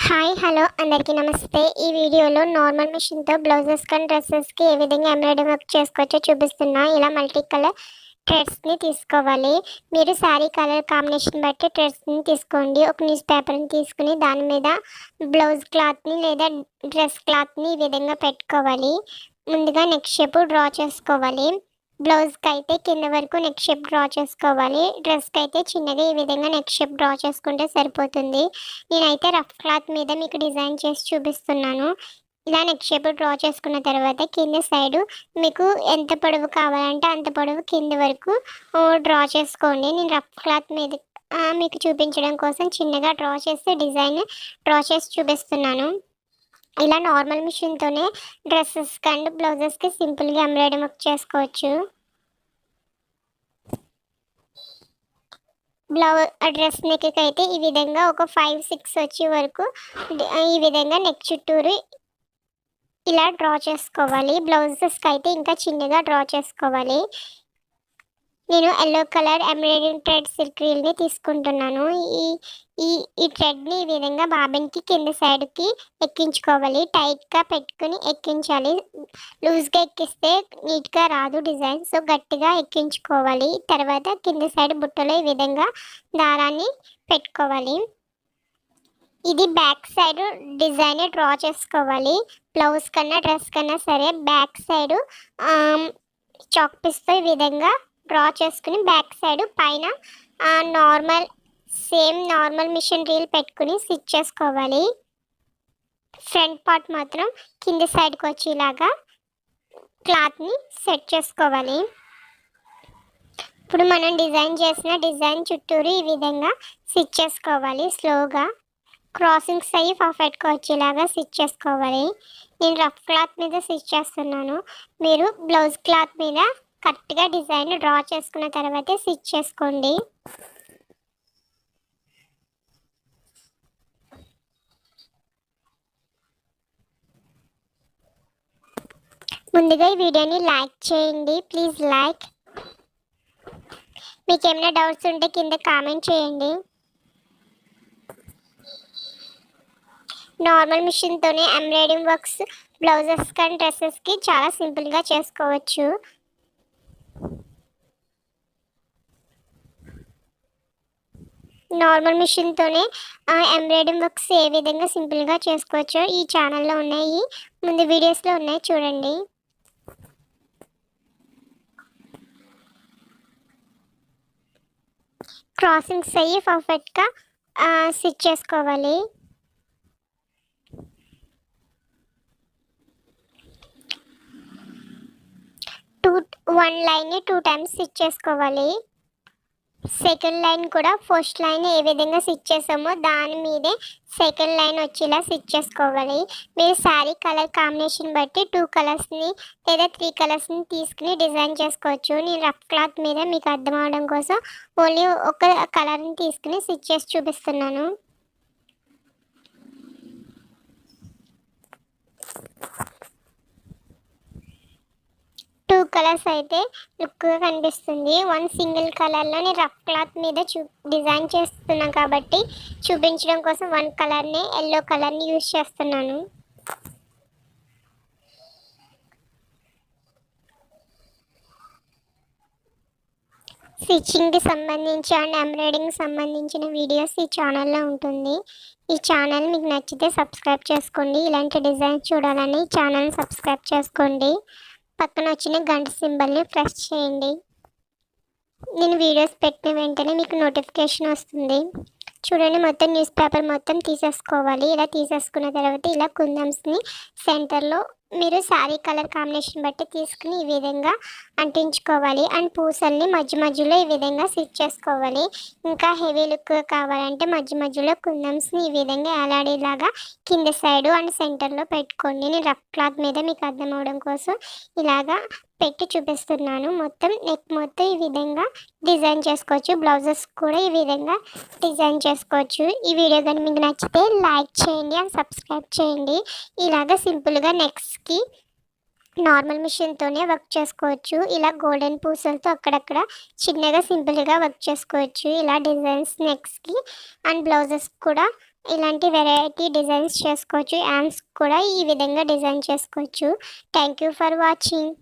Hi hello అందరికీ నమస్తే. ఈ వీడియోలో నార్మల్ మిషన్తో బ్లౌజెస్ కానీ డ్రెస్సెస్కి ఏ విధంగా ఎంబ్రాయిడరీ వర్క్ చేసుకోవచ్చో చూపిస్తున్నా. ఇలా మల్టీ కలర్ థ్రెడ్స్ని తీసుకోవాలి. మీరు శారీ కలర్ కాంబినేషన్ బట్టి థ్రెడ్స్ని తీసుకోండి. ఒక న్యూస్ పేపర్ని తీసుకుని దాని మీద బ్లౌజ్ క్లాత్ని లేదా డ్రెస్ క్లాత్ని ఈ విధంగా పెట్టుకోవాలి. ముందుగా నెక్ షేప్ డ్రా చేసుకోవాలి. బ్లౌజ్కి అయితే కింద వరకు నెక్ షేప్ డ్రా చేసుకోవాలి. డ్రెస్కి అయితే చిన్నగా ఈ విధంగా నెక్ షేప్ డ్రా చేసుకుంటే సరిపోతుంది. నేనైతే రఫ్ క్లాత్ మీద మీకు డిజైన్ చేసి చూపిస్తున్నాను. ఇలా నెక్ షేప్ డ్రా చేసుకున్న తర్వాత కింద సైడు మీకు ఎంత పొడవు కావాలంటే అంత పొడవు కింద వరకు డ్రా చేసుకోండి. నేను రఫ్ క్లాత్ మీద మీకు చూపించడం కోసం చిన్నగా డిజైన్ డ్రా చేసి చూపిస్తున్నాను. ఇలా నార్మల్ మిషన్తోనే డ్రెస్సెస్కి అండ్ బ్లౌజెస్కి సింపుల్గా ఎంబ్రాయిడరీ వర్క్ చేసుకోవచ్చు. డ్రెస్ నెక్కి అయితే ఈ విధంగా ఒక 5-6 వచ్చే వరకు ఈ విధంగా నెక్ చుట్టూరు ఇలా డ్రా చేసుకోవాలి. బ్లౌజెస్కి అయితే ఇంకా చిన్నగా డ్రా చేసుకోవాలి. నేను yellow colour embroidery thread silk రీల్ని తీసుకుంటున్నాను. ఈ ఈ ఈ థ్రెడ్ని ఈ విధంగా బాబిన్కి కింద సైడ్కి ఎక్కించుకోవాలి. టైట్గా పెట్టుకుని ఎక్కించాలి. లూజ్గా ఎక్కిస్తే నీట్గా రాదు డిజైన్. సో గట్టిగా ఎక్కించుకోవాలి. తర్వాత కింద సైడ్ బుట్టలో ఈ విధంగా దారాన్ని పెట్టుకోవాలి. ఇది బ్యాక్ సైడ్ డిజైన్ డ్రా చేసుకోవాలి. బ్లౌజ్ కన్నా డ్రెస్ కన్నా సరే బ్యాక్ సైడ్ చాక్ పీస్తో ఈ విధంగా డ్రా చేసుకుని బ్యాక్ సైడ్ పైన నార్మల్ మిషన్ రీల్ పెట్టుకుని స్టిచ్ చేసుకోవాలి. ఫ్రంట్ పార్ట్ మాత్రం కింద సైడ్కి వచ్చేలాగా క్లాత్ని సెట్ చేసుకోవాలి. ఇప్పుడు మనం డిజైన్ చేసిన డిజైన్ చుట్టూరు ఈ విధంగా స్టిచ్ చేసుకోవాలి. స్లోగా క్రాసింగ్స్ అయ్యి పర్ఫెక్ట్గా వచ్చేలాగా స్టిచ్ చేసుకోవాలి. నేను రఫ్ క్లాత్ మీద స్టిచ్ చేస్తున్నాను. మీరు బ్లౌజ్ క్లాత్ మీద కరెక్ట్గా డిజైన్ డ్రా చేసుకున్న తర్వాతే స్టిచ్ చేసుకోండి. ముందుగా ఈ వీడియోని లైక్ చేయండి. Please like. మీకు ఏమైనా డౌట్స్ ఉంటే కింద కామెంట్ చేయండి. నార్మల్ మిషన్తోనే ఎంబ్రాయిడరీ వర్క్స్ బ్లౌజెస్ కానీ డ్రెస్సెస్కి చాలా సింపుల్గా చేసుకోవచ్చు. నార్మల్ మిషన్తోనే ఎంబ్రాయిడరీ వర్క్స్ ఏ విధంగా సింపుల్గా చేసుకోవచ్చో ఈ ఛానల్లో ఉన్నాయి, ముందు వీడియోస్లో ఉన్నాయి, చూడండి. క్రాసింగ్స్ అయ్యి పర్ఫెక్ట్గా స్టిచ్ చేసుకోవాలి. వన్ లైన్ని 2 టైమ్స్ స్టిచ్ చేసుకోవాలి. సెకండ్ లైన్ కూడా ఫస్ట్ లైన్ ఏ విధంగా స్టిచ్ చేసామో దాని మీదే సెకండ్ లైన్ వచ్చేలా స్టిచ్ చేసుకోవాలి. మీరు శారీ కలర్ కాంబినేషన్ బట్టి 2 కలర్స్ని లేదా 3 కలర్స్ని తీసుకుని డిజైన్ చేసుకోవచ్చు. నేను రఫ్ క్లాత్ మీద మీకు అర్థం అవడం కోసం ఓన్లీ ఒక కలర్ని తీసుకుని స్టిచ్ చేసి చూపిస్తున్నాను. టూ కలర్స్ అయితే లుక్గా కనిపిస్తుంది. వన్ సింగిల్ కలర్లో నేను రఫ్ క్లాత్ మీద డిజైన్ చేస్తున్నాను కాబట్టి చూపించడం కోసం వన్ కలర్ని ఎల్లో కలర్ని యూజ్ చేస్తున్నాను. స్టిచ్చింగ్కి సంబంధించి అండ్ ఎంబ్రాయిడరింగ్కి సంబంధించిన వీడియోస్ ఈ ఛానల్లో ఉంటుంది. ఈ ఛానల్ మీకు నచ్చితే సబ్స్క్రైబ్ చేసుకోండి. ఇలాంటి డిజైన్స్ చూడాలని ఛానల్ని సబ్స్క్రైబ్ చేసుకోండి. పక్కన వచ్చిన గంట సింబల్ని ప్రెస్ చేయండి. నేను వీడియోస్ పెట్టిన వెంటనే మీకు నోటిఫికేషన్ వస్తుంది. చూడండి, మొత్తం న్యూస్ పేపర్ మొత్తం తీసేసుకోవాలి. ఇలా తీసేసుకున్న తర్వాత ఇలా కుందన్స్ని సెంటర్లో మీరు శారీ కలర్ కాంబినేషన్ బట్టి తీసుకుని ఈ విధంగా అంటించుకోవాలి. అండ్ పూసల్ని మధ్య మధ్యలో ఈ విధంగా స్టిచ్ చేసుకోవాలి. ఇంకా హెవీ లుక్ కావాలంటే మధ్య మధ్యలో కుందన్స్ని ఈ విధంగా ఏలాడేలాగా కింద సైడు అండ్ సెంటర్లో పెట్టుకోండి. నేను రఫ్ క్లాత్ మీద మీకు అర్థం అవడం కోసం ఇలాగా పెట్టి చూపిస్తున్నాను. మొత్తం నెక్ మొత్తం ఈ విధంగా డిజైన్ చేసుకోవచ్చు. బ్లౌజెస్ కూడా ఈ విధంగా డిజైన్ చేసుకోవచ్చు. ఈ వీడియో కానీ మీకు నచ్చితే లైక్ చేయండి అండ్ సబ్స్క్రైబ్ చేయండి. ఇలాగ సింపుల్గా నెక్స్ట్కి నార్మల్ మిషన్తోనే వర్క్ చేసుకోవచ్చు. ఇలా గోల్డెన్ పూసలతో అక్కడక్కడ చిన్నగా సింపుల్గా వర్క్ చేసుకోవచ్చు. ఇలా డిజైన్స్ నెక్స్ట్కి అండ్ బ్లౌజెస్ కూడా ఇలాంటి వెరైటీ డిజైన్స్ చేసుకోవచ్చు. హ్యాండ్స్ కూడా ఈ విధంగా డిజైన్ చేసుకోవచ్చు. Thank you for watching.